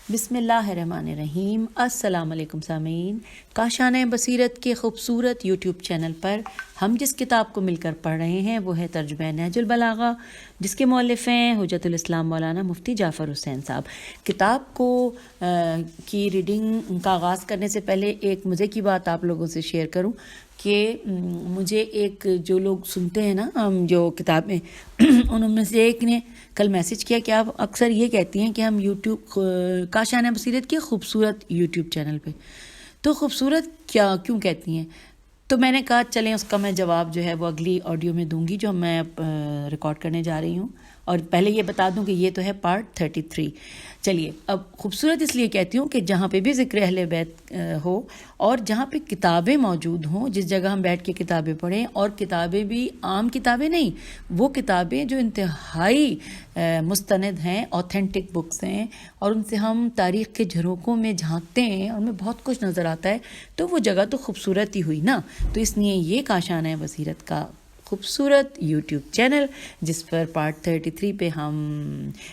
بسم اللہ الرحمن الرحیم۔ السلام علیکم سامعین، کاشانہ بصیرت کے خوبصورت یوٹیوب چینل پر ہم جس کتاب کو مل کر پڑھ رہے ہیں وہ ہے ترجمہ نہج البلاغہ، جس کے مؤلف ہیں حجت الاسلام مولانا مفتی جعفر حسین صاحب۔ کتاب کو کی ریڈنگ کا آغاز کرنے سے پہلے ایک مزے کی بات آپ لوگوں سے شیئر کروں کہ مجھے ایک جو لوگ سنتے ہیں نا ہم جو کتابیں ان میں سے ایک نے کل میسج کیا کہ آپ اکثر یہ کہتی ہیں کہ ہم یوٹیوب کاشانہ بصیرت کے خوبصورت یوٹیوب چینل پہ، تو خوبصورت کیوں کہتی ہیں؟ تو میں نے کہا چلیں اس کا میں جواب جو ہے وہ اگلی آڈیو میں دوں گی جو میں ریکارڈ کرنے جا رہی ہوں، اور پہلے یہ بتا دوں کہ یہ تو ہے پارٹ 33۔ چلیے، اب خوبصورت اس لیے کہتی ہوں کہ جہاں پہ بھی ذکر اہل بیت ہو اور جہاں پہ کتابیں موجود ہوں، جس جگہ ہم بیٹھ کے کتابیں پڑھیں، اور کتابیں بھی عام کتابیں نہیں، وہ کتابیں جو انتہائی مستند ہیں، اوتھینٹک بکس ہیں، اور ان سے ہم تاریخ کے جھروکوں میں جھانکتے ہیں اور ان میں بہت کچھ نظر آتا ہے، تو وہ جگہ تو خوبصورت ہی ہوئی نا۔ تو اس لیے یہ کاشانہ بصیرت کا خوبصورت یوٹیوب چینل جس پر پارٹ 33 پہ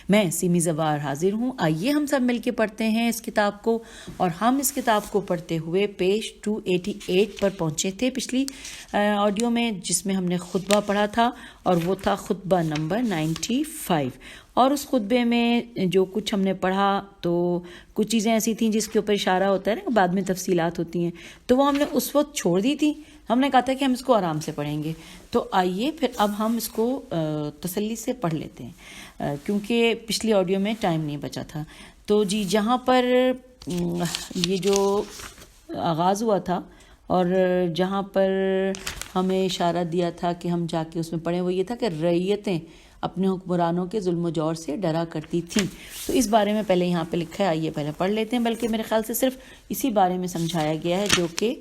میں سیمی زوار حاضر ہوں۔ آئیے ہم سب مل کے پڑھتے ہیں اس کتاب کو، اور ہم اس کتاب کو پڑھتے ہوئے پیج 288 پر پہنچے تھے پچھلی آڈیو میں، جس میں ہم نے خطبہ پڑھا تھا، اور وہ تھا خطبہ نمبر 95۔ اور اس خطبے میں جو کچھ ہم نے پڑھا تو کچھ چیزیں ایسی تھیں جس کے اوپر اشارہ ہوتا ہے نا، بعد میں تفصیلات ہوتی ہیں، تو وہ ہم نے اس وقت چھوڑ دی تھی۔ ہم نے کہا تھا کہ ہم اس کو آرام سے پڑھیں گے، تو آئیے پھر اب ہم اس کو تسلی سے پڑھ لیتے ہیں، کیونکہ پچھلی آڈیو میں ٹائم نہیں بچا تھا۔ تو جی، جہاں پر یہ جو آغاز ہوا تھا اور جہاں پر ہمیں اشارہ دیا تھا کہ ہم جا کے اس میں پڑھیں، وہ یہ تھا کہ رعیتیں اپنے حکمرانوں کے ظلم و جور سے ڈرا کرتی تھیں۔ تو اس بارے میں پہلے یہاں پہ لکھا ہے، آئیے پہلے پڑھ لیتے ہیں، بلکہ میرے خیال سے صرف اسی بارے میں سمجھایا گیا ہے جو کہ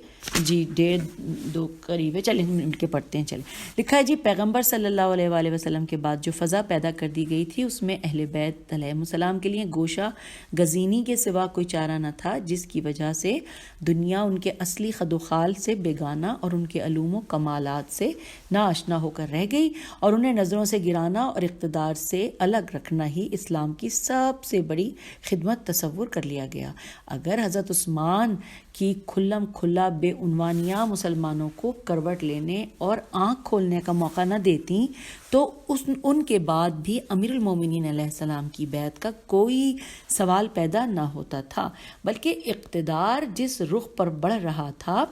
جی 1.5-2 قریب ہے۔ چلیں مل کے پڑھتے ہیں۔ چلیں، لکھا ہے جی، پیغمبر صلی اللہ علیہ وآلہ وسلم کے بعد جو فضا پیدا کر دی گئی تھی اس میں اہل بیت علیہ السلام کے لیے گوشہ گزینی کے سوا کوئی چارہ نہ تھا، جس کی وجہ سے دنیا ان کے اصلی خد و خال سے بیگانہ اور ان کے علوم و کمالات سے ناآشنا ہو کر رہ گئی، اور انہیں نظروں سے گرانا اور اقتدار سے الگ رکھنا ہی اسلام کی سب سے بڑی خدمت تصور کر لیا گیا۔ اگر حضرت عثمان کی کھلم کھلا بے عنوانیاں مسلمانوں کو کروٹ لینے اور آنکھ کھولنے کا موقع نہ دیتی تو ان کے بعد بھی امیر المومنین علیہ السلام کی بیعت کا کوئی سوال پیدا نہ ہوتا تھا، بلکہ اقتدار جس رخ پر بڑھ رہا تھا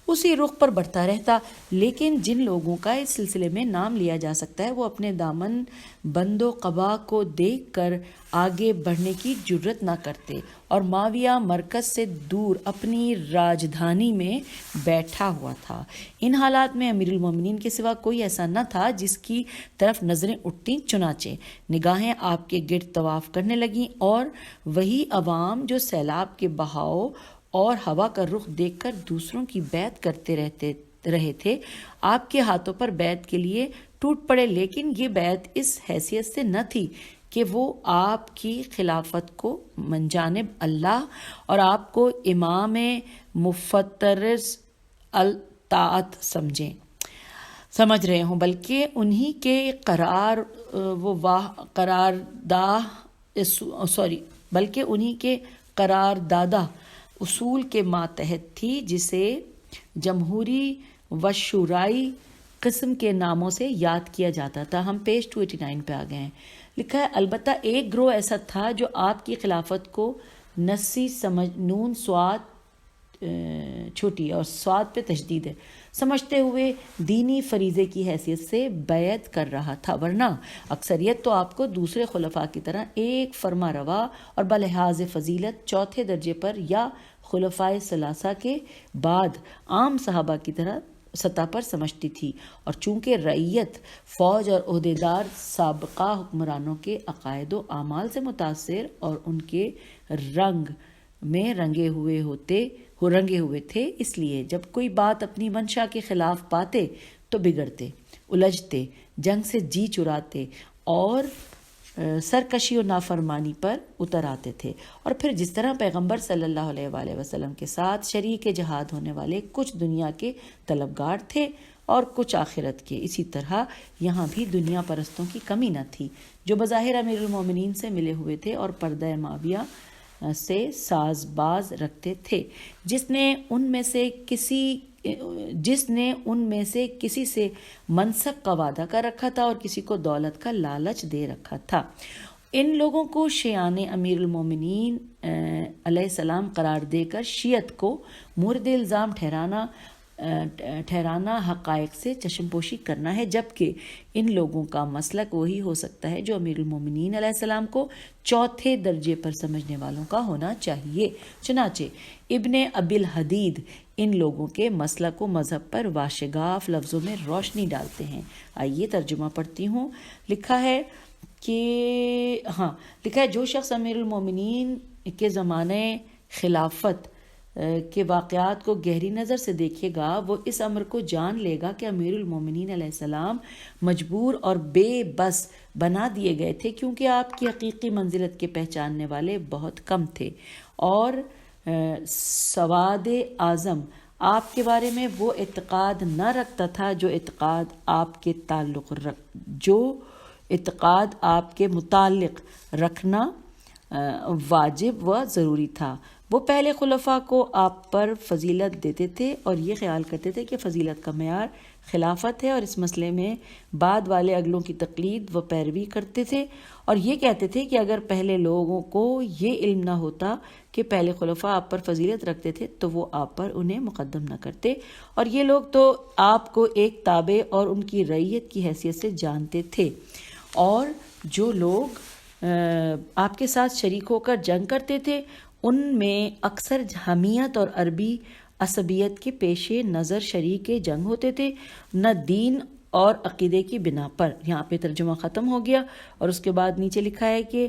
اسی رخ پر بڑھتا رہتا۔ لیکن جن لوگوں کا اس سلسلے میں نام لیا جا سکتا ہے وہ اپنے دامن بند و قبا کو دیکھ کر آگے بڑھنے کی جرت نہ کرتے، اور معاویہ مرکز سے دور اپنی راجدھانی میں بیٹھا ہوا تھا۔ ان حالات میں امیر المومنین کے سوا کوئی ایسا نہ تھا جس کی طرف نظریں اٹھتیں، چنانچہ نگاہیں آپ کے گرد طواف کرنے لگیں، اور وہی عوام جو سیلاب کے بہاؤ اور ہوا کا رخ دیکھ کر دوسروں کی بیعت کرتے رہے تھے، آپ کے ہاتھوں پر بیعت کے لیے ٹوٹ پڑے۔ لیکن یہ بیعت اس حیثیت سے نہ تھی کہ وہ آپ کی خلافت کو من جانب اللہ اور آپ کو امام مفترض الطاعت سمجھ رہے ہوں، بلکہ انہی کے قراردادہ اصول کے ماتحت تھی، جسے جمہوری و شورائی قسم کے ناموں سے یاد کیا جاتا تھا۔ ہم پیج 289 پہ آ گئے ہیں۔ لکھا ہے، البتہ ایک گروہ ایسا تھا جو آپ کی خلافت کو نسی نون سواد چھوٹی اور سواد پہ تشدید ہے سمجھتے ہوئے دینی فریضے کی حیثیت سے بیعت کر رہا تھا، ورنہ اکثریت تو آپ کو دوسرے خلفاء کی طرح ایک فرما روا اور بلحاظ فضیلت چوتھے درجے پر یا خلفائے ثلاثہ کے بعد عام صحابہ کی طرح سطح پر سمجھتی تھی، اور چونکہ رعیت، فوج اور عہدیدار سابقہ حکمرانوں کے عقائد و اعمال سے متاثر اور ان کے رنگ میں رنگے ہوئے تھے، اس لیے جب کوئی بات اپنی منشا کے خلاف پاتے تو بگڑتے، الجھتے، جنگ سے جی چراتے اور سرکشی و نافرمانی پر اتر آتے تھے۔ اور پھر جس طرح پیغمبر صلی اللہ علیہ وآلہ وسلم کے ساتھ شریک جہاد ہونے والے کچھ دنیا کے طلبگار تھے اور کچھ آخرت کے، اسی طرح یہاں بھی دنیا پرستوں کی کمی نہ تھی، جو بظاہر امیر المومنین سے ملے ہوئے تھے اور پردہ معاویہ سے ساز باز رکھتے تھے، جس نے ان میں سے کسی سے منصب کا وعدہ کر رکھا تھا اور کسی کو دولت کا لالچ دے رکھا تھا۔ ان لوگوں کو شیعان امیر المومنین علیہ السلام قرار دے کر شیعت کو مورد الزام ٹھہرانا حقائق سے چشم پوشی کرنا ہے، جبکہ ان لوگوں کا مسلک وہی ہو سکتا ہے جو امیر المومنین علیہ السلام کو چوتھے درجے پر سمجھنے والوں کا ہونا چاہیے۔ چنانچہ ابن ابی الحدید ان لوگوں کے مسلک و مذہب پر واشگاف لفظوں میں روشنی ڈالتے ہیں۔ آئیے ترجمہ پڑھتی ہوں۔ لکھا ہے جو شخص امیر المومنین کے زمانے خلافت کے واقعات کو گہری نظر سے دیکھے گا، وہ اس امر کو جان لے گا کہ امیر المومنین علیہ السلام مجبور اور بے بس بنا دیے گئے تھے، کیونکہ آپ کی حقیقی منزلت کے پہچاننے والے بہت کم تھے، اور سواد اعظم آپ کے بارے میں وہ اعتقاد نہ رکھتا تھا جو اعتقاد آپ کے متعلق رکھنا واجب و ضروری تھا۔ وہ پہلے خلفاء کو آپ پر فضیلت دیتے تھے اور یہ خیال کرتے تھے کہ فضیلت کا معیار خلافت ہے، اور اس مسئلے میں بعد والے اگلوں کی تقلید و پیروی کرتے تھے، اور یہ کہتے تھے کہ اگر پہلے لوگوں کو یہ علم نہ ہوتا کہ پہلے خلفاء آپ پر فضیلت رکھتے تھے تو وہ آپ پر انہیں مقدم نہ کرتے، اور یہ لوگ تو آپ کو ایک تابع اور ان کی رعیت کی حیثیت سے جانتے تھے، اور جو لوگ آپ کے ساتھ شریک ہو کر جنگ کرتے تھے ان میں اکثر حمیت اور عربی عصبیت کے پیش نظر شریک جنگ ہوتے تھے، نہ دین اور عقیدے کی بنا پر۔ یہاں پہ ترجمہ ختم ہو گیا، اور اس کے بعد نیچے لکھا ہے کہ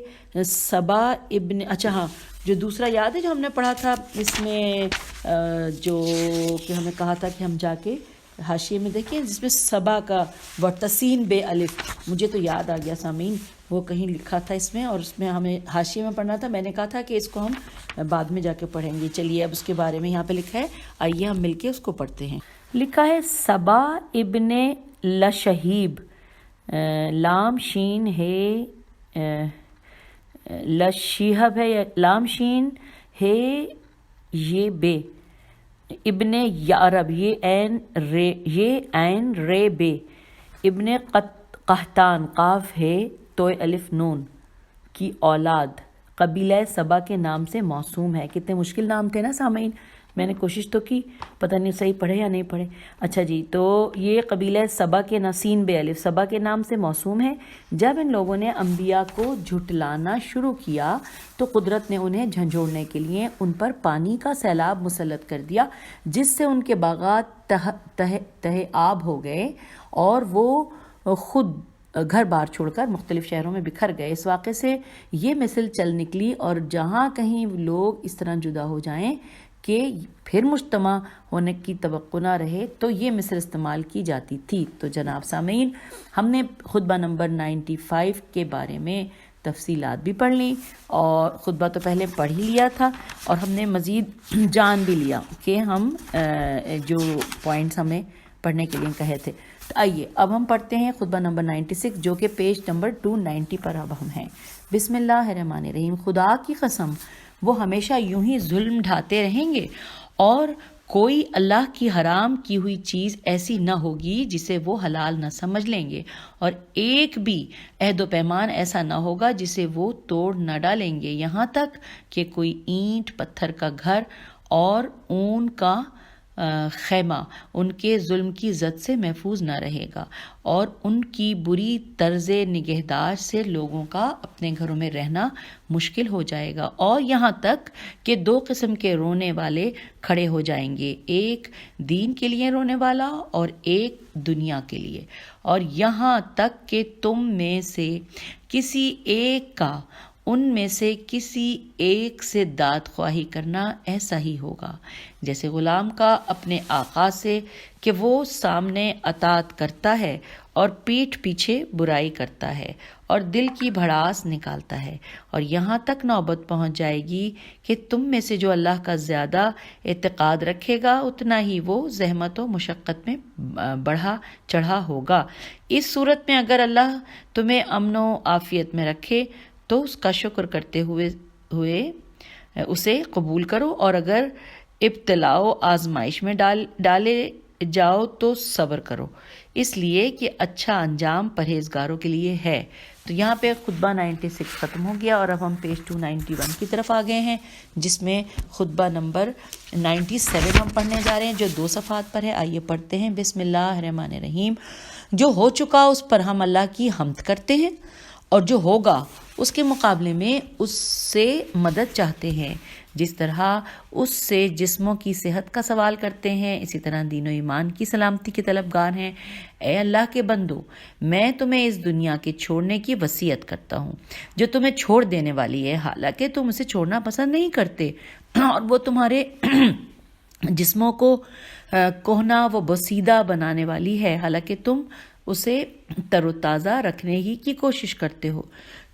جو دوسرا یاد ہے جو ہم نے پڑھا تھا، اس میں جو کہ ہمیں کہا تھا کہ ہم جا کے حاشیے میں دیکھیں، جس میں سبا کا ورتسین بے الف، مجھے تو یاد آ گیا سامعین، وہ کہیں لکھا تھا اس میں، اور اس میں ہمیں حاشیے میں پڑھنا تھا۔ میں نے کہا تھا کہ اس کو ہم بعد میں جا کے پڑھیں گے۔ چلیے اب اس کے بارے میں یہاں پہ لکھا ہے، آئیے ہم مل کے اس کو پڑھتے ہیں۔ لکھا ہے سبا ابن لشہیب، لام شین ہے، لشیہب ہے، لام شین ہے یہ بے، ابن یعرب یہ عین رے بے، ابن قحطان قاف ہے تو الف نون کی اولاد، قبیلہ سبا کے نام سے موسوم ہے۔ کتنے مشکل نام تھے نا سامعین، میں نے کوشش تو کی، پتہ نہیں صحیح پڑھے یا نہیں پڑھے۔ اچھا جی، تو یہ قبیلہ سبا کے سین بے الف سبا کے نام سے موسوم ہے۔ جب ان لوگوں نے انبیاء کو جھٹلانا شروع کیا تو قدرت نے انہیں جھنجھوڑنے کے لیے ان پر پانی کا سیلاب مسلط کر دیا، جس سے ان کے باغات تہہ آب ہو گئے اور وہ خود گھر بار چھوڑ کر مختلف شہروں میں بکھر گئے۔ اس واقعے سے یہ مثل چل نکلی، اور جہاں کہیں لوگ اس طرح جدا ہو جائیں کہ پھر مجتمع ہونے کی توقع نہ رہے تو یہ مثل استعمال کی جاتی تھی۔ تو جناب سامعین، ہم نے خطبہ نمبر 95 کے بارے میں تفصیلات بھی پڑھ لیں، اور خطبہ تو پہلے پڑھ ہی لیا تھا، اور ہم نے مزید جان بھی لیا کہ ہم جو پوائنٹس ہمیں پڑھنے کے لیے کہے تھے۔ تو آئیے اب ہم پڑھتے ہیں خطبہ نمبر 96، جو کہ پیج نمبر 290 پر اب ہم ہیں۔ بسم اللہ الرحمن الرحیم۔ خدا کی قسم وہ ہمیشہ یوں ہی ظلم ڈھاتے رہیں گے، اور کوئی اللہ کی حرام کی ہوئی چیز ایسی نہ ہوگی جسے وہ حلال نہ سمجھ لیں گے، اور ایک بھی عہد و پیمان ایسا نہ ہوگا جسے وہ توڑ نہ ڈالیں گے، یہاں تک کہ کوئی اینٹ پتھر کا گھر اور اون کا خیمہ ان کے ظلم کی زد سے محفوظ نہ رہے گا، اور ان کی بری طرز نگہداشت سے لوگوں کا اپنے گھروں میں رہنا مشکل ہو جائے گا، اور یہاں تک کہ دو قسم کے رونے والے کھڑے ہو جائیں گے، ایک دین کے لیے رونے والا اور ایک دنیا کے لیے، اور یہاں تک کہ تم میں سے کسی ایک کا ان میں سے کسی ایک سے داد خواہی کرنا ایسا ہی ہوگا جیسے غلام کا اپنے آقا سے کہ وہ سامنے اطاعت کرتا ہے اور پیٹھ پیچھے برائی کرتا ہے اور دل کی بھڑاس نکالتا ہے، اور یہاں تک نوبت پہنچ جائے گی کہ تم میں سے جو اللہ کا زیادہ اعتقاد رکھے گا اتنا ہی وہ زحمت و مشقت میں بڑھا چڑھا ہوگا۔ اس صورت میں اگر اللہ تمہیں امن و عافیت میں رکھے تو اس کا شکر کرتے ہوئے اسے قبول کرو، اور اگر ابتلاء و آزمائش میں ڈالے جاؤ تو صبر کرو، اس لیے کہ اچھا انجام پرہیزگاروں کے لیے ہے۔ تو یہاں پہ خطبہ 96 ختم ہو گیا، اور اب ہم پیج 291 کی طرف آ گئے ہیں، جس میں خطبہ نمبر 97 ہم پڑھنے جا رہے ہیں، جو 2 صفحات پر ہے۔ آئیے پڑھتے ہیں۔ بسم اللہ الرحمن الرحیم۔ جو ہو چکا اس پر ہم اللہ کی حمد کرتے ہیں، اور جو ہوگا اس کے مقابلے میں اس سے مدد چاہتے ہیں۔ جس طرح اس سے جسموں کی صحت کا سوال کرتے ہیں، اسی طرح دین و ایمان کی سلامتی کے طلبگار ہیں۔ اے اللہ کے بندو، میں تمہیں اس دنیا کے چھوڑنے کی وصیت کرتا ہوں جو تمہیں چھوڑ دینے والی ہے، حالانکہ تم اسے چھوڑنا پسند نہیں کرتے، اور وہ تمہارے جسموں کو کوہنا و بوسیدہ بنانے والی ہے، حالانکہ تم اسے تر و تازہ رکھنے ہی کی کوشش کرتے ہو۔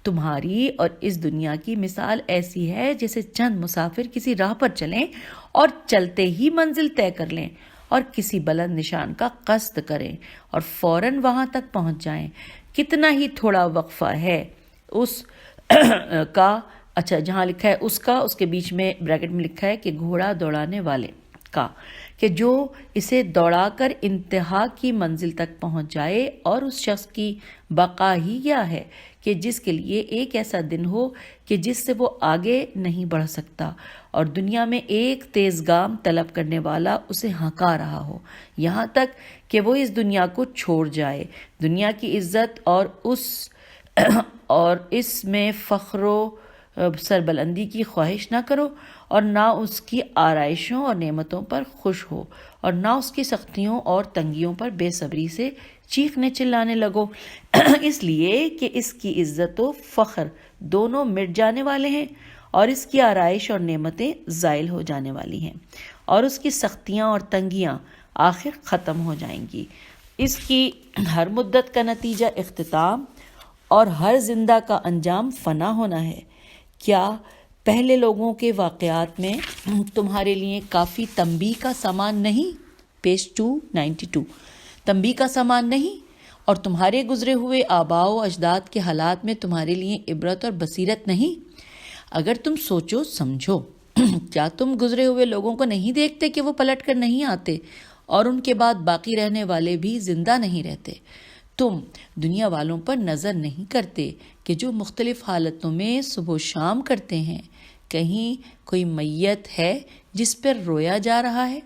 تمہاری اور اس دنیا کی مثال ایسی ہے جیسے چند مسافر کسی راہ پر چلیں اور چلتے ہی منزل طے کر لیں، اور کسی بلند نشان کا قصد کریں اور فوراً وہاں تک پہنچ جائیں۔ کتنا ہی تھوڑا وقفہ ہے اس کا، اچھا جہاں لکھا ہے اس کا، اس کے بیچ میں بریکٹ میں لکھا ہے کہ گھوڑا دوڑانے والے کا، کہ جو اسے دوڑا کر انتہا کی منزل تک پہنچ جائے، اور اس شخص کی بقا ہی کیا ہے کہ جس کے لیے ایک ایسا دن ہو کہ جس سے وہ آگے نہیں بڑھ سکتا، اور دنیا میں ایک تیز گام طلب کرنے والا اسے ہنکا رہا ہو، یہاں تک کہ وہ اس دنیا کو چھوڑ جائے۔ دنیا کی عزت اور اس میں فخر و سربلندی کی خواہش نہ کرو، اور نہ اس کی آرائشوں اور نعمتوں پر خوش ہو، اور نہ اس کی سختیوں اور تنگیوں پر بے صبری سے چیخنے چلانے لگو، اس لیے کہ اس کی عزت و فخر دونوں مٹ جانے والے ہیں، اور اس کی آرائش اور نعمتیں زائل ہو جانے والی ہیں، اور اس کی سختیاں اور تنگیاں آخر ختم ہو جائیں گی۔ اس کی ہر مدت کا نتیجہ اختتام، اور ہر زندہ کا انجام فنا ہونا ہے۔ کیا پہلے لوگوں کے واقعات میں تمہارے لیے کافی تنبیہ کا سامان نہیں؟ پیج 292۔ تنبیہ کا سامان نہیں، اور تمہارے گزرے ہوئے آباء و اجداد کے حالات میں تمہارے لیے عبرت اور بصیرت نہیں؟ اگر تم سوچو سمجھو، کیا تم گزرے ہوئے لوگوں کو نہیں دیکھتے کہ وہ پلٹ کر نہیں آتے، اور ان کے بعد باقی رہنے والے بھی زندہ نہیں رہتے؟ تم دنیا والوں پر نظر نہیں کرتے کہ جو مختلف حالتوں میں صبح و شام کرتے ہیں؟ کہیں کوئی میت ہے جس پر رویا جا رہا ہے،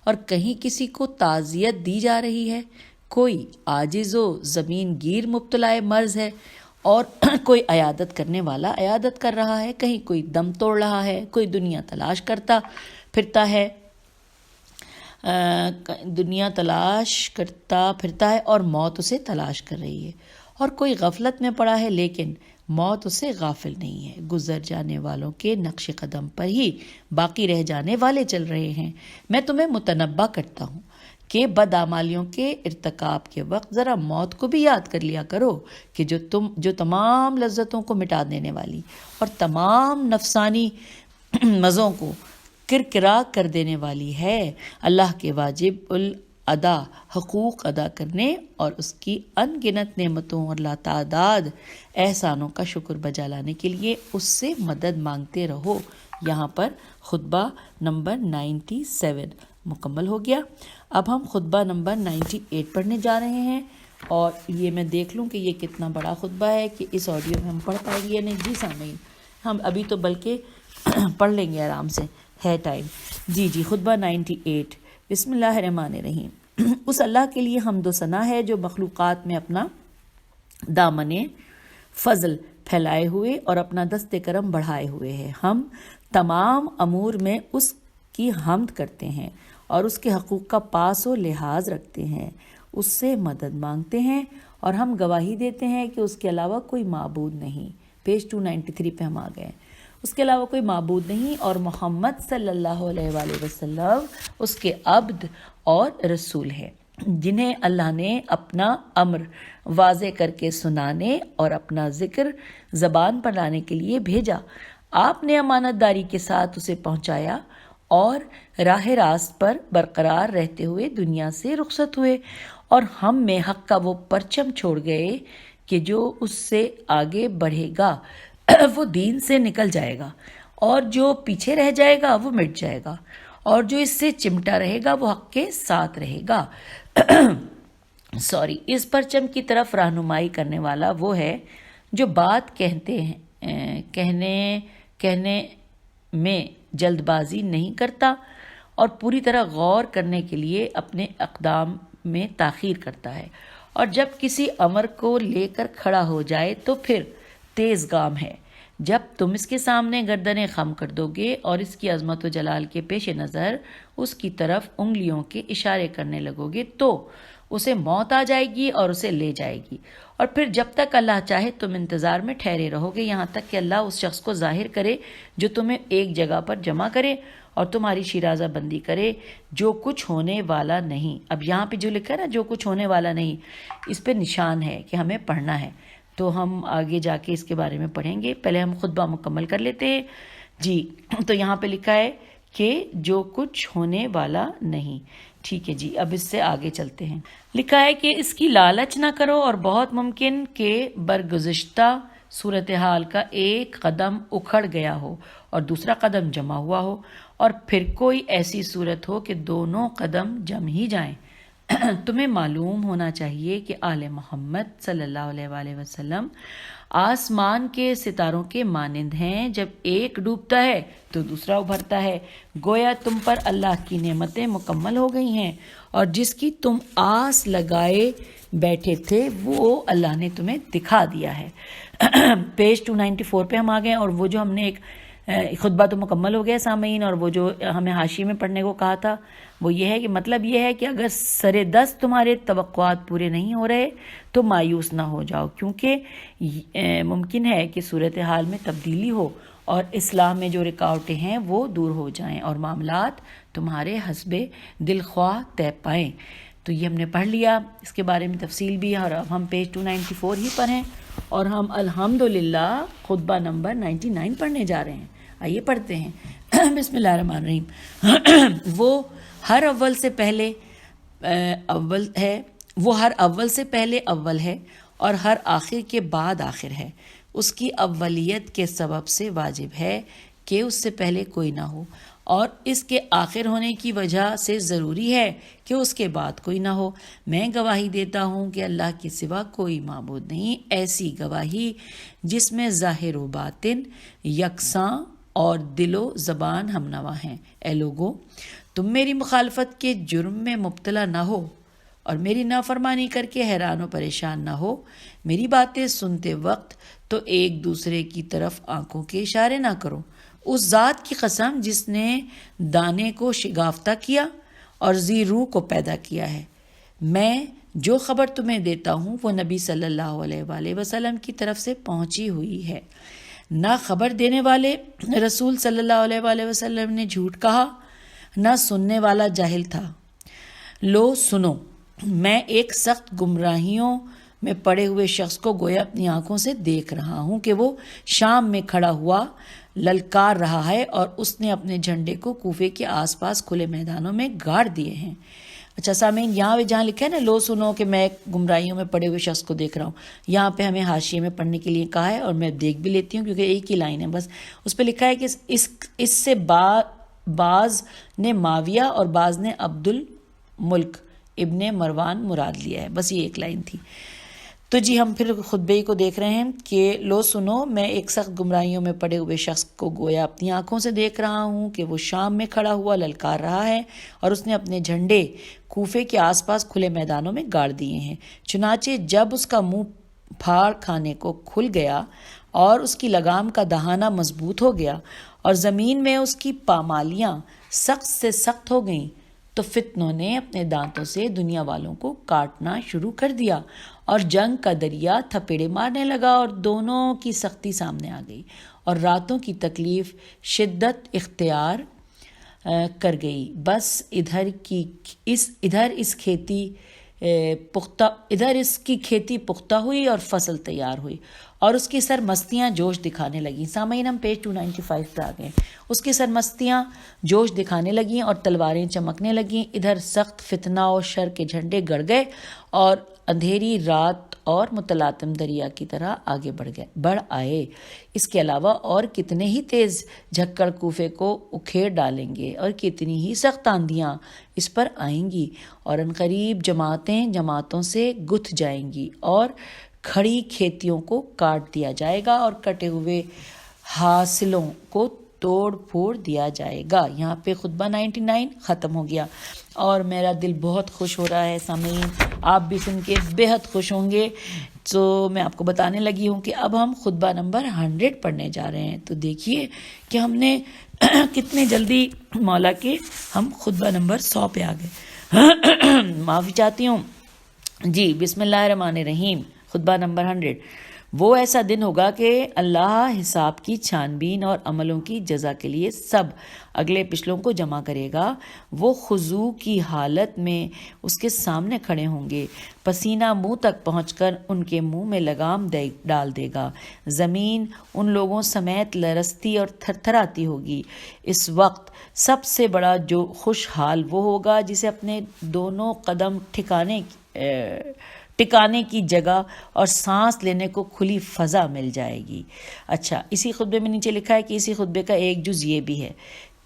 اور کہیں کسی کو تعزیت دی جا رہی ہے، کوئی عاجز و زمین گیر مبتلا مرض ہے، اور کوئی عیادت کرنے والا عیادت کر رہا ہے، کہیں کوئی دم توڑ رہا ہے، کوئی دنیا تلاش کرتا پھرتا ہے اور موت اسے تلاش کر رہی ہے، اور کوئی غفلت میں پڑا ہے لیکن موت اسے غافل نہیں ہے۔ گزر جانے والوں کے نقش قدم پر ہی باقی رہ جانے والے چل رہے ہیں۔ میں تمہیں متنبہ کرتا ہوں کہ بدعمالیوں کے ارتکاب کے وقت ذرا موت کو بھی یاد کر لیا کرو، کہ جو تمام لذتوں کو مٹا دینے والی اور تمام نفسانی مزوں کو کرکرا کر دینے والی ہے۔ اللہ کے واجب الادا حقوق ادا کرنے اور اس کی ان گنت نعمتوں اور لاتعداد احسانوں کا شکر بجا لانے کے لیے اس سے مدد مانگتے رہو۔ یہاں پر خطبہ نمبر 97 مکمل ہو گیا۔ اب ہم خطبہ نمبر 98 پڑھنے جا رہے ہیں، اور یہ میں دیکھ لوں کہ یہ کتنا بڑا خطبہ ہے کہ اس آڈیو میں ہم پڑھ پائیں گے یا نہیں۔ جی سامعین، ہم ابھی تو بلکہ پڑھ لیں گے آرام سے، ہے ٹائم۔ جی خطبہ 98۔ بسم اللہ الرحمن الرحیم۔ اس اللہ کے لیے حمد و ثنا ہے جو مخلوقات میں اپنا دامن فضل پھیلائے ہوئے اور اپنا دست کرم بڑھائے ہوئے ہے۔ ہم تمام امور میں اس کی حمد کرتے ہیں اور اس کے حقوق کا پاس و لحاظ رکھتے ہیں، اس سے مدد مانگتے ہیں، اور ہم گواہی دیتے ہیں کہ اس کے علاوہ کوئی معبود نہیں۔ پیج 293 پہ ہم آ گئے۔ اس کے علاوہ کوئی معبود نہیں، اور محمد صلی اللہ علیہ وآلہ وسلم اس کے عبد اور رسول ہے، جنہیں اللہ نے اپنا امر واضح کر کے سنانے اور اپنا ذکر زبان پر لانے کے لیے بھیجا۔ آپ نے امانت داری کے ساتھ اسے پہنچایا اور راہ راست پر برقرار رہتے ہوئے دنیا سے رخصت ہوئے، اور ہم میں حق کا وہ پرچم چھوڑ گئے کہ جو اس سے آگے بڑھے گا وہ دین سے نکل جائے گا، اور جو پیچھے رہ جائے گا وہ مٹ جائے گا، اور جو اس سے چمٹا رہے گا وہ حق کے ساتھ رہے گا۔ اس پرچم کی طرف رہنمائی کرنے والا وہ ہے جو بات کہنے میں جلد بازی نہیں کرتا اور پوری طرح غور کرنے کے لیے اپنے اقدام میں تاخیر کرتا ہے، اور جب کسی امر کو لے کر کھڑا ہو جائے تو پھر تیز گام ہے۔ جب تم اس کے سامنے گردنیں خم کر دو گے اور اس کی عظمت و جلال کے پیش نظر اس کی طرف انگلیوں کے اشارے کرنے لگو گے تو اسے موت آ جائے گی اور اسے لے جائے گی، اور پھر جب تک اللہ چاہے تم انتظار میں ٹھہرے رہو گے، یہاں تک کہ اللہ اس شخص کو ظاہر کرے جو تمہیں ایک جگہ پر جمع کرے اور تمہاری شیرازہ بندی کرے جو کچھ ہونے والا نہیں۔ اب یہاں پہ جو لکھا ہے نا جو کچھ ہونے والا نہیں، اس پہ نشان ہے کہ ہمیں پڑھنا ہے، تو ہم آگے جا کے اس کے بارے میں پڑھیں گے۔ پہلے ہم خطبہ مکمل کر لیتے ہیں جی۔ تو یہاں پہ لکھا ہے کہ جو کچھ ہونے والا نہیں، ٹھیک ہے جی۔ اب اس سے آگے چلتے ہیں۔ لکھا ہے کہ اس کی لالچ نہ کرو، اور بہت ممکن کہ برگزشتہ صورتحال کا ایک قدم اکھڑ گیا ہو اور دوسرا قدم جمع ہوا ہو، اور پھر کوئی ایسی صورت ہو کہ دونوں قدم جم ہی جائیں۔ تمہیں معلوم ہونا چاہیے کہ آل محمد صلی اللہ علیہ وآلہ وسلم آسمان کے ستاروں کے مانند ہیں، جب ایک ڈوبتا ہے تو دوسرا ابھرتا ہے، گویا تم پر اللہ کی نعمتیں مکمل ہو گئی ہیں، اور جس کی تم آس لگائے بیٹھے تھے وہ اللہ نے تمہیں دکھا دیا ہے۔ پیج 294 پہ ہم آ گئے، اور وہ جو ہم نے ایک خطبہ تو مکمل ہو گیا سامعین، اور وہ جو ہمیں حاشیے میں پڑھنے کو کہا تھا وہ یہ ہے کہ مطلب یہ ہے کہ اگر سرے دست تمہارے توقعات پورے نہیں ہو رہے تو مایوس نہ ہو جاؤ، کیونکہ ممکن ہے کہ صورتحال میں تبدیلی ہو اور اسلام میں جو رکاوٹیں ہیں وہ دور ہو جائیں اور معاملات تمہارے حسب دل خواہ طے پائیں۔ تو یہ ہم نے پڑھ لیا، اس کے بارے میں تفصیل بھی ہے، اور اب ہم پیج 294 ہی پر ہیں، اور ہم الحمدللہ خطبہ نمبر 99 پڑھنے جا رہے ہیں۔ آئیے پڑھتے ہیں۔ بسم اللہ الرحمن الرحیم۔ وہ ہر اول سے پہلے اول ہے اور ہر آخر کے بعد آخر ہے۔ اس کی اولیت کے سبب سے واجب ہے کہ اس سے پہلے کوئی نہ ہو، اور اس کے آخر ہونے کی وجہ سے ضروری ہے کہ اس کے بعد کوئی نہ ہو۔ میں گواہی دیتا ہوں کہ اللہ کے سوا کوئی معبود نہیں، ایسی گواہی جس میں ظاہر و باطن یکساں اور دل و زبان ہمنوا ہیں۔ اے لوگو، تم میری مخالفت کے جرم میں مبتلا نہ ہو اور میری نافرمانی کر کے حیران و پریشان نہ ہو۔ میری باتیں سنتے وقت تو ایک دوسرے کی طرف آنکھوں کے اشارے نہ کرو۔ اس ذات کی قسم جس نے دانے کو شگافتہ کیا اور ذی روح کو پیدا کیا ہے، میں جو خبر تمہیں دیتا ہوں وہ نبی صلی اللہ علیہ وآلہ وسلم کی طرف سے پہنچی ہوئی ہے۔ نہ خبر دینے والے رسول صلی اللہ علیہ وآلہ وسلم نے جھوٹ کہا، نہ سننے والا جاہل تھا۔ لو سنو، میں ایک سخت گمراہیوں میں پڑے ہوئے شخص کو گویا اپنی آنکھوں سے دیکھ رہا ہوں کہ وہ شام میں کھڑا ہوا للکار رہا ہے، اور اس نے اپنے جھنڈے کو کوفے کے آس پاس کھلے میدانوں میں گاڑ دیے ہیں۔ اچھا سامعین، یہاں جہاں لکھا ہے نا لو سنو کہ میں ایک گمراہیوں میں پڑے ہوئے شخص کو دیکھ رہا ہوں، یہاں پہ ہمیں حاشیے میں پڑھنے کے لیے کہا ہے، اور میں دیکھ بھی لیتی ہوں کیونکہ ایک ہی لائن ہے بس۔ اس پہ لکھا ہے کہ اس سے بعض نے معاویہ اور بعض نے عبد الملک ابن مروان مراد لیا ہے، بس یہ ایک لائن تھی۔ تو جی ہم پھر خطبے کو دیکھ رہے ہیں کہ لو سنو، میں ایک سخت گمراہیوں میں پڑے ہوئے شخص کو گویا اپنی آنکھوں سے دیکھ رہا ہوں کہ وہ شام میں کھڑا ہوا للکار رہا ہے، اور اس نے اپنے جھنڈے کوفے کے آس پاس کھلے میدانوں میں گاڑ دیے ہیں۔ چنانچہ جب اس کا منہ پھاڑ کھانے کو کھل گیا اور اس کی لگام کا دہانہ مضبوط ہو گیا اور زمین میں اس کی پامالیاں سخت سے سخت ہو گئیں، تو فتنوں نے اپنے دانتوں سے دنیا والوں کو کاٹنا شروع کر دیا، اور جنگ کا دریا تھپیڑے مارنے لگا، اور دونوں کی سختی سامنے آ گئی، اور راتوں کی تکلیف شدت اختیار کر گئی۔ بس ادھر اس کی کھیتی پختہ ہوئی اور فصل تیار ہوئی، اور اس کی سرمستیاں جوش دکھانے لگیں۔ سامعین ہم پیج 295 پہ آ گئے۔ اس کی سرمستیاں جوش دکھانے لگیں اور تلواریں چمکنے لگیں۔ ادھر سخت فتنہ اور شر کے جھنڈے گڑ گئے، اور اندھیری رات اور متلاطم دریا کی طرح آگے بڑھ آئے۔ اس کے علاوہ اور کتنے ہی تیز جھکڑ کوفے کو اکھیڑ ڈالیں گے اور کتنی ہی سخت آندھیاں اس پر آئیں گی، اور عنقریب جماعتیں جماعتوں سے گتھ جائیں گی، اور کھڑی کھیتیوں کو کاٹ دیا جائے گا اور کٹے ہوئے حاصلوں کو توڑ پھوڑ دیا جائے گا۔ یہاں پہ خطبہ 99 ختم ہو گیا، اور میرا دل بہت خوش ہو رہا ہے سامعین، آپ بھی سن کے بہت خوش ہوں گے۔ تو میں آپ کو بتانے لگی ہوں کہ اب ہم خطبہ نمبر 100 پڑھنے جا رہے ہیں۔ تو دیکھیے کہ ہم نے کتنے جلدی مولا کے ہم خطبہ نمبر 100 پہ آ گئے۔ معافی چاہتی ہوں جی۔ بسم اللہ الرحمن الرحیم۔ خطبہ نمبر 100۔ وہ ایسا دن ہوگا کہ اللہ حساب کی چھان بین اور عملوں کی جزا کے لیے سب اگلے پچھلوں کو جمع کرے گا۔ وہ خضوع کی حالت میں اس کے سامنے کھڑے ہوں گے، پسینہ منہ تک پہنچ کر ان کے منہ میں لگام ڈال دے گا۔ زمین ان لوگوں سمیت لرزتی اور تھر تھر آتی ہوگی۔ اس وقت سب سے بڑا جو خوشحال وہ ہوگا جسے اپنے دونوں قدم ٹکانے کی جگہ اور سانس لینے کو کھلی فضا مل جائے گی۔ اچھا، اسی خطبے میں نیچے لکھا ہے کہ اسی خطبے کا ایک جز یہ بھی ہے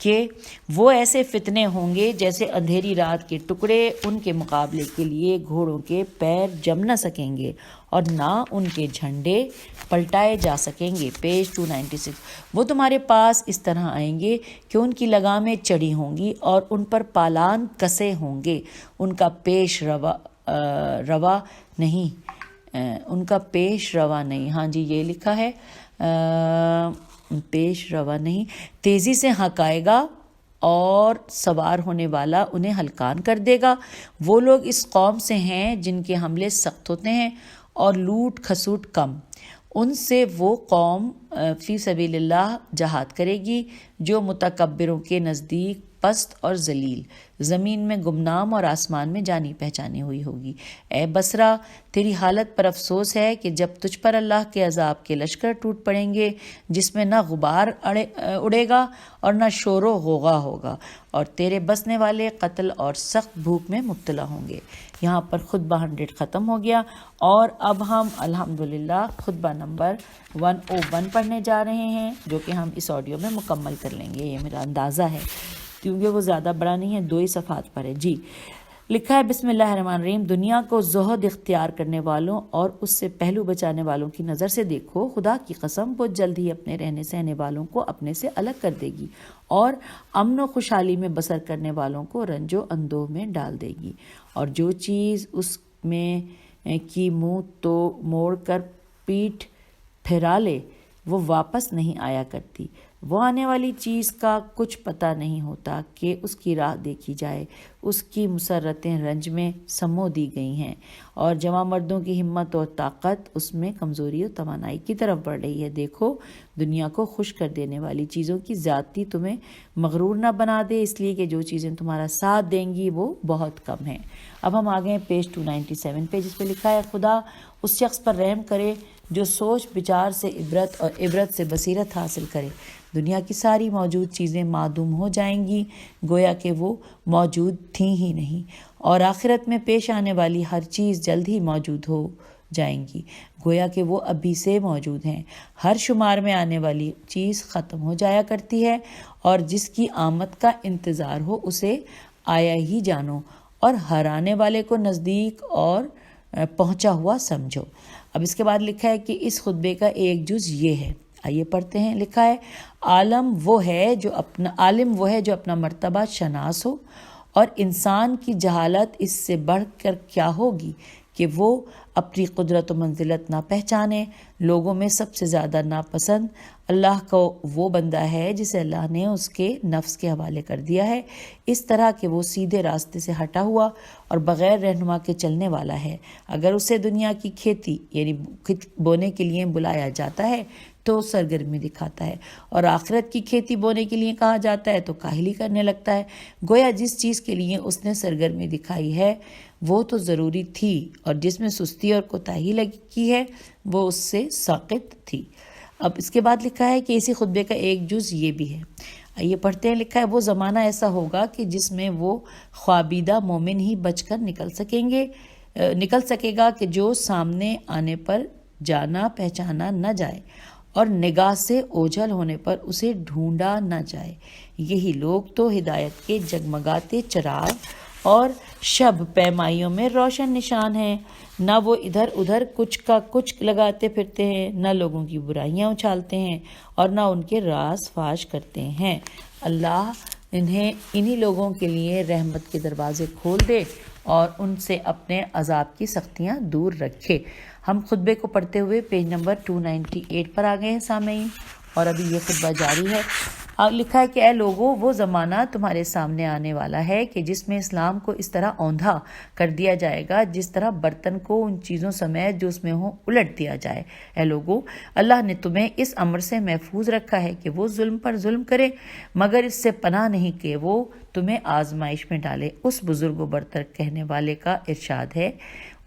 کہ وہ ایسے فتنے ہوں گے جیسے اندھیری رات کے ٹکڑے، ان کے مقابلے کے لیے گھوڑوں کے پیر جم نہ سکیں گے اور نہ ان کے جھنڈے پلٹائے جا سکیں گے۔ پیج 296۔ وہ تمہارے پاس اس طرح آئیں گے کہ ان کی لگامیں چڑھی ہوں گی اور ان پر پالان کسے ہوں گے۔ ان کا پیش روا نہیں، ہاں جی یہ لکھا ہے پیش روا نہیں، تیزی سے ہکائے گا اور سوار ہونے والا انہیں ہلکان کر دے گا۔ وہ لوگ اس قوم سے ہیں جن کے حملے سخت ہوتے ہیں اور لوٹ کھسوٹ کم۔ ان سے وہ قوم فی سبیل اللہ جہاد کرے گی جو متکبروں کے نزدیک پست اور ذلیل، زمین میں گمنام اور آسمان میں جانی پہچانی ہوئی ہوگی۔ اے بصرہ، تیری حالت پر افسوس ہے کہ جب تجھ پر اللہ کے عذاب کے لشکر ٹوٹ پڑیں گے جس میں نہ غبار اڑے گا اور نہ شور و غوغا ہوگا، اور تیرے بسنے والے قتل اور سخت بھوک میں مبتلا ہوں گے۔ یہاں پر خطبہ 100 ختم ہو گیا، اور اب ہم الحمدللہ خطبہ نمبر 101 پڑھنے جا رہے ہیں، جو کہ ہم اس آڈیو میں مکمل کر لیں گے، یہ میرا اندازہ ہے، کیونکہ وہ زیادہ بڑا نہیں ہے، 2 ہی صفحات پر ہے۔ جی لکھا ہے بسم اللہ الرحمن الرحیم۔ دنیا کو زہد اختیار کرنے والوں اور اس سے پہلو بچانے والوں کی نظر سے دیکھو، خدا کی قسم وہ جلد ہی اپنے رہنے سہنے والوں کو اپنے سے الگ کر دے گی اور امن و خوشحالی میں بسر کرنے والوں کو رنج و اندوہ میں ڈال دے گی، اور جو چیز اس میں کی منہ تو موڑ کر پیٹھ پھیرا لے وہ واپس نہیں آیا کرتی۔ وہ آنے والی چیز کا کچھ پتہ نہیں ہوتا کہ اس کی راہ دیکھی جائے۔ اس کی مسرتیں رنج میں سمو دی گئی ہیں، اور جوان مردوں کی ہمت اور طاقت اس میں کمزوری و توانائی کی طرف بڑھ رہی ہے۔ دیکھو، دنیا کو خوش کر دینے والی چیزوں کی زیادتی تمہیں مغرور نہ بنا دے، اس لیے کہ جو چیزیں تمہارا ساتھ دیں گی وہ بہت کم ہیں۔ اب ہم آگئے پیج 297 پہ، جس پہ لکھا ہے خدا اس شخص پر رحم کرے جو سوچ بچار سے عبرت اور عبرت سے بصیرت حاصل کرے۔ دنیا کی ساری موجود چیزیں معدوم ہو جائیں گی گویا کہ وہ موجود تھیں ہی نہیں، اور آخرت میں پیش آنے والی ہر چیز جلد ہی موجود ہو جائیں گی گویا کہ وہ ابھی سے موجود ہیں۔ ہر شمار میں آنے والی چیز ختم ہو جایا کرتی ہے، اور جس کی آمد کا انتظار ہو اسے آیا ہی جانو، اور ہر آنے والے کو نزدیک اور پہنچا ہوا سمجھو۔ اب اس کے بعد لکھا ہے کہ اس خطبے کا ایک جز یہ ہے، آئیے پڑھتے ہیں۔ لکھا ہے عالم وہ ہے جو اپنا مرتبہ شناس ہو، اور انسان کی جہالت اس سے بڑھ کر کیا ہوگی کہ وہ اپنی قدرت و منزلت نہ پہچانے۔ لوگوں میں سب سے زیادہ ناپسند اللہ کو وہ بندہ ہے جسے اللہ نے اس کے نفس کے حوالے کر دیا ہے، اس طرح کہ وہ سیدھے راستے سے ہٹا ہوا اور بغیر رہنما کے چلنے والا ہے۔ اگر اسے دنیا کی کھیتی یعنی بونے کے لیے بلایا جاتا ہے تو سرگرمی دکھاتا ہے، اور آخرت کی کھیتی بونے کے لیے کہا جاتا ہے تو کاہلی کرنے لگتا ہے۔ گویا جس چیز کے لیے اس نے سرگرمی دکھائی ہے وہ تو ضروری تھی، اور جس میں سستی اور کوتاہی لگی ہے وہ اس سے ساقط تھی۔ اب اس کے بعد لکھا ہے کہ اسی خطبے کا ایک جز یہ بھی ہے، آئیے پڑھتے ہیں۔ لکھا ہے وہ زمانہ ایسا ہوگا کہ جس میں وہ خوابیدہ مومن ہی بچ کر نکل سکیں گے، نکل سکے گا کہ جو سامنے آنے پر جانا پہچانا نہ جائے اور نگاہ سے اوجھل ہونے پر اسے ڈھونڈا نہ جائے۔ یہی لوگ تو ہدایت کے جگمگاتے چراغ اور شب پیمائیوں میں روشن نشان ہیں۔ نہ وہ ادھر ادھر کچھ کا کچھ لگاتے پھرتے ہیں، نہ لوگوں کی برائیاں اچھالتے ہیں اور نہ ان کے راز فاش کرتے ہیں۔ اللہ انہی لوگوں کے لیے رحمت کے دروازے کھول دے اور ان سے اپنے عذاب کی سختیاں دور رکھے۔ ہم خطبے کو پڑھتے ہوئے پیج نمبر 298 پر آ گئے ہیں سامعین، اور ابھی یہ خطبہ جاری ہے۔ لکھا ہے کہ اے لوگو، وہ زمانہ تمہارے سامنے آنے والا ہے کہ جس میں اسلام کو اس طرح اوندھا کر دیا جائے گا جس طرح برتن کو ان چیزوں سمیت جو اس میں ہوں الٹ دیا جائے۔ اے لوگو، اللہ نے تمہیں اس امر سے محفوظ رکھا ہے کہ وہ ظلم پر ظلم کرے، مگر اس سے پناہ نہیں کہ وہ تمہیں آزمائش میں ڈالے۔ اس بزرگ و برتر کہنے والے کا ارشاد ہے،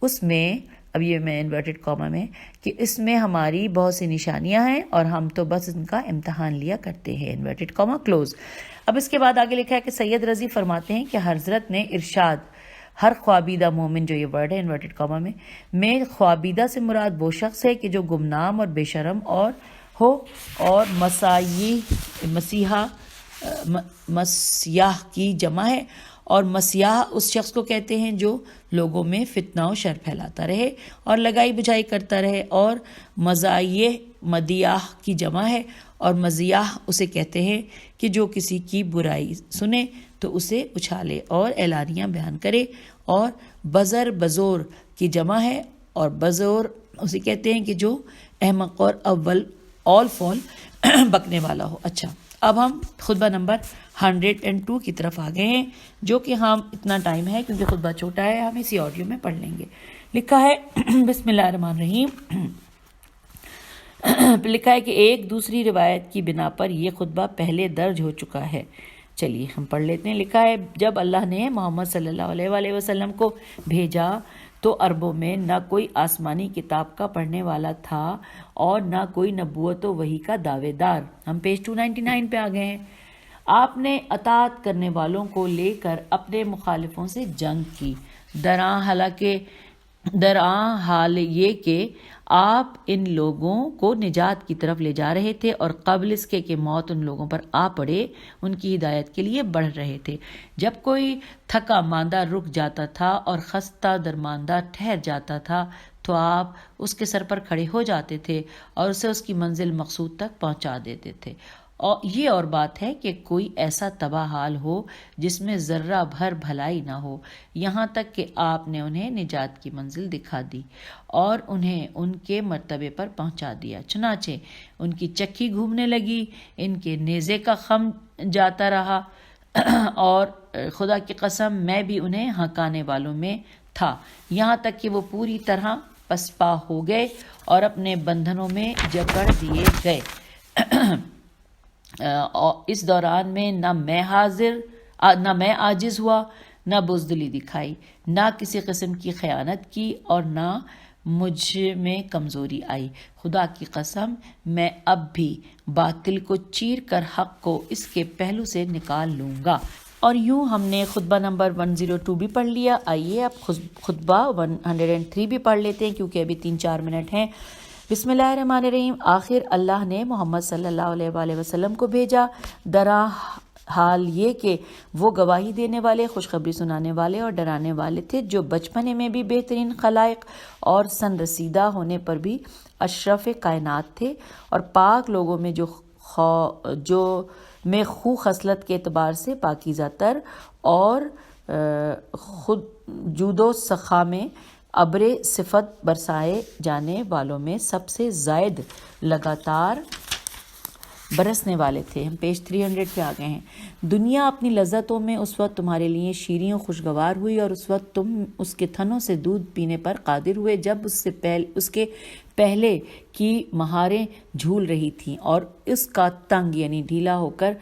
اس میں، اب یہ میں انورٹڈ کاما میں، کہ اس میں ہماری بہت سی نشانیاں ہیں اور ہم تو بس ان کا امتحان لیا کرتے ہیں، انورٹڈ کاما کلوز۔ اب اس کے بعد آگے لکھا ہے کہ سید رضی فرماتے ہیں کہ حضرت نے ارشاد، ہر خوابیدہ مومن، جو یہ ورڈ ہے انورٹڈ کاما میں خوابیدہ سے مراد وہ شخص ہے کہ جو گمنام اور بے شرم ہو اور مسیح کی جمع ہے، اور مسیح اس شخص کو کہتے ہیں جو لوگوں میں فتنہ و شر پھیلاتا رہے اور لگائی بجھائی کرتا رہے، اور مدیح کی جمع ہے، اور مزیح اسے کہتے ہیں کہ جو کسی کی برائی سنے تو اسے اچھالے اور اعلانیہ بیان کرے، اور بزور کی جمع ہے، اور بزور اسے کہتے ہیں کہ جو احمق اور اول فول بکنے والا ہو۔ اچھا، اب ہم خطبہ نمبر 102 کی طرف آ گئے ہیں، جو کہ ہم اتنا ٹائم ہے کیونکہ خطبہ چھوٹا ہے، ہم اسی آڈیو میں پڑھ لیں گے۔ لکھا ہے بسم اللہ الرحمن الرحیم، لکھا ہے کہ ایک دوسری روایت کی بنا پر یہ خطبہ پہلے درج ہو چکا ہے۔ چلیے ہم پڑھ لیتے ہیں۔ لکھا ہے، جب اللہ نے محمد صلی اللہ علیہ وآلہ وسلم کو بھیجا تو عربوں میں نہ کوئی آسمانی کتاب کا پڑھنے والا تھا اور نہ کوئی نبوت و وحی کا دعوے دار۔ ہم پیج 299 پہ آ گئے ہیں۔ آپ نے اطاعت کرنے والوں کو لے کر اپنے مخالفوں سے جنگ کی، درآں حال یہ کہ آپ ان لوگوں کو نجات کی طرف لے جا رہے تھے اور قبل اس کے کہ موت ان لوگوں پر آ پڑے ان کی ہدایت کے لیے بڑھ رہے تھے۔ جب کوئی تھکا ماندہ رک جاتا تھا اور خستہ درماندہ ٹھہر جاتا تھا تو آپ اس کے سر پر کھڑے ہو جاتے تھے اور اسے اس کی منزل مقصود تک پہنچا دیتے تھے۔ اور یہ اور بات ہے کہ کوئی ایسا تباہ حال ہو جس میں ذرہ بھر بھلائی نہ ہو، یہاں تک کہ آپ نے انہیں نجات کی منزل دکھا دی اور انہیں ان کے مرتبے پر پہنچا دیا۔ چنانچہ ان کی چکی گھومنے لگی، ان کے نیزے کا خم جاتا رہا، اور خدا کی قسم میں بھی انہیں ہکانے والوں میں تھا، یہاں تک کہ وہ پوری طرح پسپا ہو گئے اور اپنے بندھنوں میں جکڑ دیے گئے۔ اس دوران میں نہ میں عاجز ہوا، نہ بزدلی دکھائی، نہ کسی قسم کی خیانت کی اور نہ مجھ میں کمزوری آئی۔ خدا کی قسم میں اب بھی باطل کو چیر کر حق کو اس کے پہلو سے نکال لوں گا۔ اور یوں ہم نے خطبہ نمبر 102 بھی پڑھ لیا۔ آئیے اب خطبہ 103 بھی پڑھ لیتے ہیں کیونکہ ابھی 3-4 منٹ ہیں۔ بسم اللہ الرحمن الرحیم۔ آخر اللہ نے محمد صلی اللہ علیہ وآلہ وسلم کو بھیجا، درا حال یہ کہ وہ گواہی دینے والے، خوشخبری سنانے والے اور ڈرانے والے تھے، جو بچپنے میں بھی بہترین خلائق اور سن رسیدہ ہونے پر بھی اشرف کائنات تھے، اور پاک لوگوں میں جو میں خو خصلت کے اعتبار سے پاکیزہ تر اور خود جود و سخا میں ابر صفت برسائے جانے والوں میں سب سے زائد لگاتار برسنے والے تھے۔ ہم پیج 300 پہ آ گئے ہیں۔ دنیا اپنی لذتوں میں اس وقت تمہارے لیے شیریں و خوشگوار ہوئی اور اس وقت تم اس کے تھنوں سے دودھ پینے پر قادر ہوئے جب اس کے پہلے کی مہاریں جھول رہی تھیں اور اس کا تنگ یعنی ڈھیلا ہو کر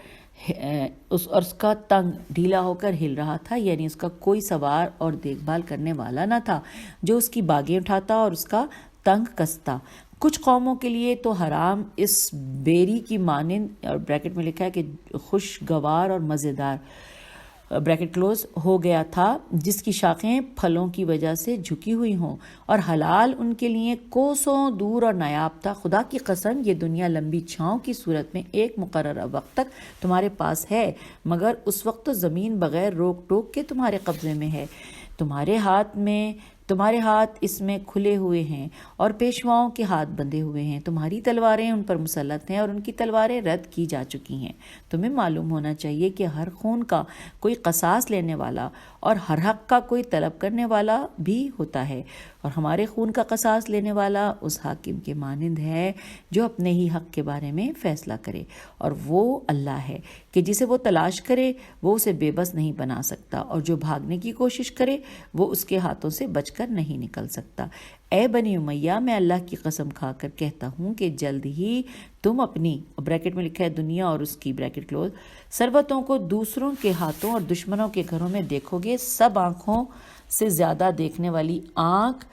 ہل رہا تھا، یعنی اس کا کوئی سوار اور دیکھ بھال کرنے والا نہ تھا جو اس کی باگیں اٹھاتا اور اس کا تنگ کستا۔ کچھ قوموں کے لیے تو حرام اس بیری کی مانند، اور بریکٹ میں لکھا ہے کہ خوشگوار اور مزیدار، بریکٹ کلوز ہو گیا تھا، جس کی شاخیں پھلوں کی وجہ سے جھکی ہوئی ہوں اور حلال ان کے لیے کوسوں دور اور نایاب تھا۔ خدا کی قسم، یہ دنیا لمبی چھاؤں کی صورت میں ایک مقررہ وقت تک تمہارے پاس ہے، مگر اس وقت تو زمین بغیر روک ٹوک کے تمہارے قبضے میں ہے۔ تمہارے ہاتھ اس میں کھلے ہوئے ہیں اور پیشواؤں کے ہاتھ بندھے ہوئے ہیں۔ تمہاری تلواریں ان پر مسلط ہیں اور ان کی تلواریں رد کی جا چکی ہیں۔ تمہیں معلوم ہونا چاہیے کہ ہر خون کا کوئی قصاص لینے والا اور ہر حق کا کوئی طلب کرنے والا بھی ہوتا ہے، اور ہمارے خون کا قصاص لینے والا اس حاکم کے مانند ہے جو اپنے ہی حق کے بارے میں فیصلہ کرے، اور وہ اللہ ہے کہ جسے وہ تلاش کرے وہ اسے بے بس نہیں بنا سکتا، اور جو بھاگنے کی کوشش کرے وہ اس کے ہاتھوں سے بچ کر نہیں نکل سکتا۔ اے بنی امیہ، میں اللہ کی قسم کھا کر کہتا ہوں کہ جلد ہی تم اپنی، بریکٹ میں لکھا ہے دنیا اور اس کی بریکٹ کلوز، ثروتوں کو دوسروں کے ہاتھوں اور دشمنوں کے گھروں میں دیکھو گے۔ سب آنکھوں سے زیادہ دیکھنے والی آنکھ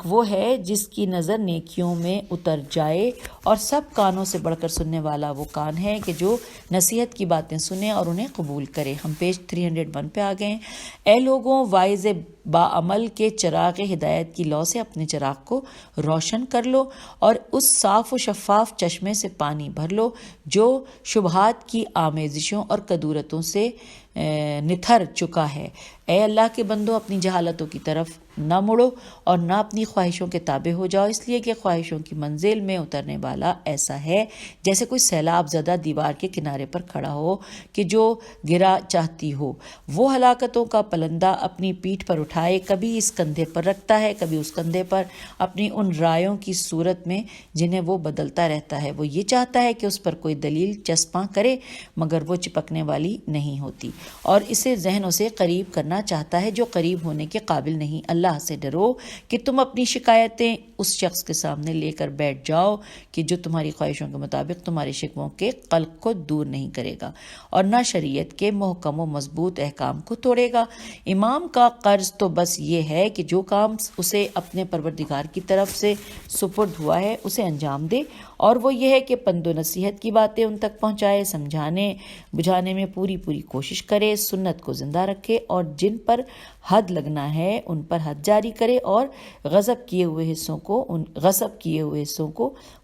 وہ ہے جس کی نظر نیکیوں میں اتر جائے، اور سب کانوں سے بڑھ کر سننے والا وہ کان ہے کہ جو نصیحت کی باتیں سنے اور انہیں قبول کرے۔ ہم پیج 301 پہ آ گئے ہیں۔ اے لوگوں، واعظ باعمل کے چراغ ہدایت کی لو سے اپنے چراغ کو روشن کر لو اور اس صاف و شفاف چشمے سے پانی بھر لو جو شبہات کی آمیزشوں اور کدورتوں سے نتھر چکا ہے۔ اے اللہ کے بندو، اپنی جہالتوں کی طرف نہ مڑو اور نہ اپنی خواہشوں کے تابع ہو جاؤ، اس لیے کہ خواہشوں کی منزل میں اترنے والا ایسا ہے جیسے کوئی سیلاب زدہ دیوار کے کنارے پر کھڑا ہو کہ جو گرا چاہتی ہو۔ وہ ہلاکتوں کا پلندہ اپنی پیٹھ پر اٹھائے، کبھی اس کندھے پر رکھتا ہے کبھی اس کندھے پر، اپنی ان رایوں کی صورت میں جنہیں وہ بدلتا رہتا ہے۔ وہ یہ چاہتا ہے کہ اس پر کوئی دلیل چسپاں کرے، مگر وہ چپکنے والی نہیں ہوتی، اور اسے ذہنوں سے قریب کرنا چاہتا ہے جو قریب ہونے کے قابل نہیں۔ اللہ سے ڈرو کہ تم اپنی شکایتیں اس شخص کے سامنے لے کر بیٹھ جاؤ کہ جو تمہاری خواہشوں کے مطابق تمہارے شکووں کے قلق کو دور نہیں کرے گا اور نہ شریعت کے محکم و مضبوط احکام کو توڑے گا۔ امام کا قرض تو بس یہ ہے کہ جو کام اسے اپنے پروردگار کی طرف سے سپرد ہوا ہے اسے انجام دے، اور وہ یہ ہے کہ پند و نصیحت کی باتیں ان تک پہنچائے، سمجھانے بجھانے میں پوری کوشش کرے، سنت کو زندہ رکھے، اور جن پر حد لگنا ہے ان پر حد جاری کرے، اور غصب کیے ہوئے حصوں کو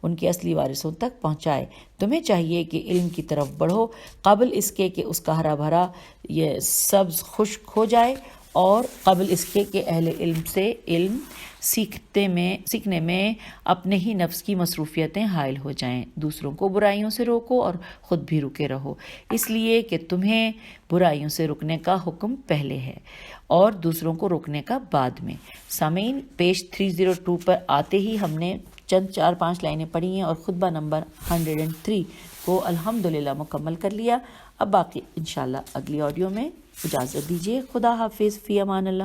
ان کے اصلی وارثوں تک پہنچائے۔ تمہیں چاہیے کہ علم کی طرف بڑھو قبل اس کے کہ اس کا ہرا بھرا یہ سبز خشک ہو جائے، اور قبل اس کے کہ اہل علم سے علم سیکھنے میں اپنے ہی نفس کی مصروفیتیں حائل ہو جائیں۔ دوسروں کو برائیوں سے روکو اور خود بھی رکے رہو، اس لیے کہ تمہیں برائیوں سے رکنے کا حکم پہلے ہے اور دوسروں کو روکنے کا بعد میں۔ سامعین، پیج 302 پر آتے ہی ہم نے چند 4-5 لائنیں پڑھی ہیں اور خطبہ نمبر 103 کو الحمدللہ مکمل کر لیا۔ اب باقی انشاءاللہ اگلی آڈیو میں اجازت دیجیے۔ خدا حافظ، فی امان اللہ۔